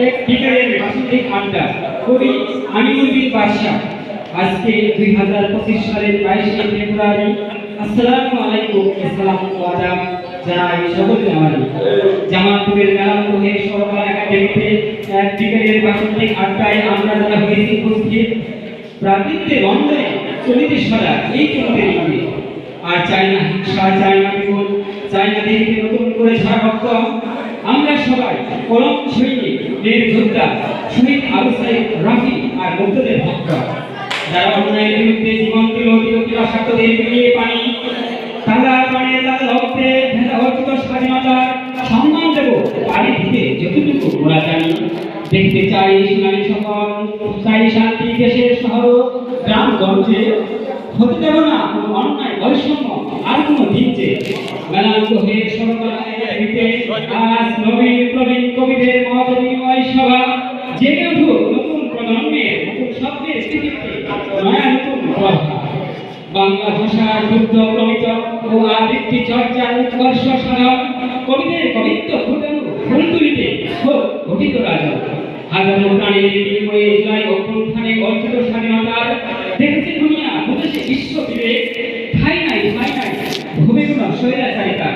এক বিকেলের বাসন্তিক আড্ডা কবি আমিনুল বিন বাদশাহ। আজকে 2025 সালের 22শে ফেব্রুয়ারি। আসসালামু আলাইকুম, আসসালামু আদাব জানাই সকলকে আমাদের জামালপুরের মেলান্দহে সরকার একাডেমিতে এক বিকেলের বাসন্তিক আড্ডায় আমরা যারা হয়েছি উপস্থিত প্রাকৃতিক বন্ধনে চলিতে সদা এই চলতে লিখবে। আর চাই না হিংসা, চাই না বিপদ, চাই না দেখতে নতুন করে ঝাড়ভক্ত। আমরা সবাই কলম সৈনিক, বীর যোদ্ধা শহীদ আবু সাইদ রাফি আর মুগ্ধদের ভক্ত, যারা অন্যায়ের বিরুদ্ধে জীবন দিল স্বার্থদের মিলিয়ে পানি তারা প্রাণের তাদের রক্তে ভেজা অর্জিত স্বাধীনতার সম্মান দেব পাড়ি দিতে যতটুকু বলা জানি। দেখতে চাই সোনালী সকল, চাই শান্তি দেশের শহর গ্রামগঞ্জে, হতে দেব না কোনো অন্যায় বৈষম্য আর কোনো দিন যে। মেলান্ত হয়ে সরকার একাডেমিতে আজ নবীন প্রবীণ কবিদের মত বিনিময় সভা। জেগে উঠুক নতুন প্রজন্মের নতুন শব্দের স্থিতিতে নয়া নতুন প্রভাব। বাংলা ভাষা শুদ্ধ প্রমিত ও আবৃত্তি চর্চার উৎকর্ষ সাধন, কবিদের কবিত্ব ফুটানো ফুল তুলিতে হোক গঠিত রাজন। হাজারো প্রাণের বিনিময়ে জুলাই অভ্যুত্থানে অর্জিত স্বাধীনতার দেখেছে দুনিয়া, বুঝেছে বিশ্ব বিবেক। ঠাই নাই ভূমি কোনো স্বৈরাচারিতা,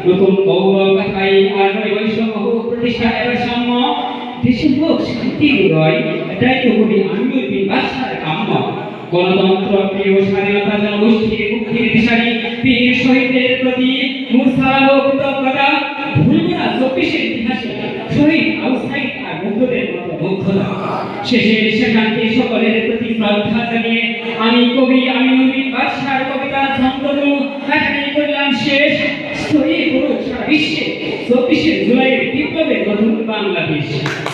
নতুন গৌরব গাথাই আর বৈষম্য প্রতিষ্ঠা এবার সাম্য। দেশে হোক শান্তির উদয়, এটাই তো কবি আমিনুল বিন বাদশাহর কাম্য। গণতন্ত্র প্রিয় স্বাধীনতা জনগোষ্ঠীর মুক্তির দিশারি বীর শহীদদের প্রতি মুসালাম ও কৃতজ্ঞতা। ভুলব না 24-এর ইতিহাসে শহীদ আবু সাইদ আর মুগ্ধদের মতো মুগ্ধতা। শেষে শান্তি সকলের প্রতি শ্রদ্ধা জানিয়ে আমি কবি আমিনুল বিন বাদশাহর কবিতা ছন্দগুলো এখানেই করলাম শেষ। ছড়িয়ে পড়ুক সারা বিশ্বে 24শে জুলাইয়ের বিপ্লবের নতুন বাংলাদেশ।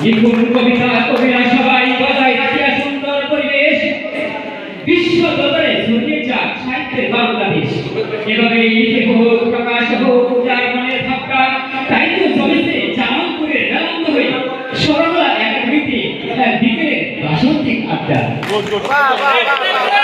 লিখুন কবিতা কবিরা সবাই, বজায় রাখিয়া সুন্দর পরিবেশ। বিশ্ব দরবারে ছড়িয়ে যাক সাহিত্যের বাংলাদেশ। এভাবে লিখে হোক প্রকাশ হোক যার মনের ভাবটা। তাই তো চলেছে জামালপুরের মেলান্ত হয়ে সরকার একাডেমিতে বিকেলের বাসন্তিক আড্ডা।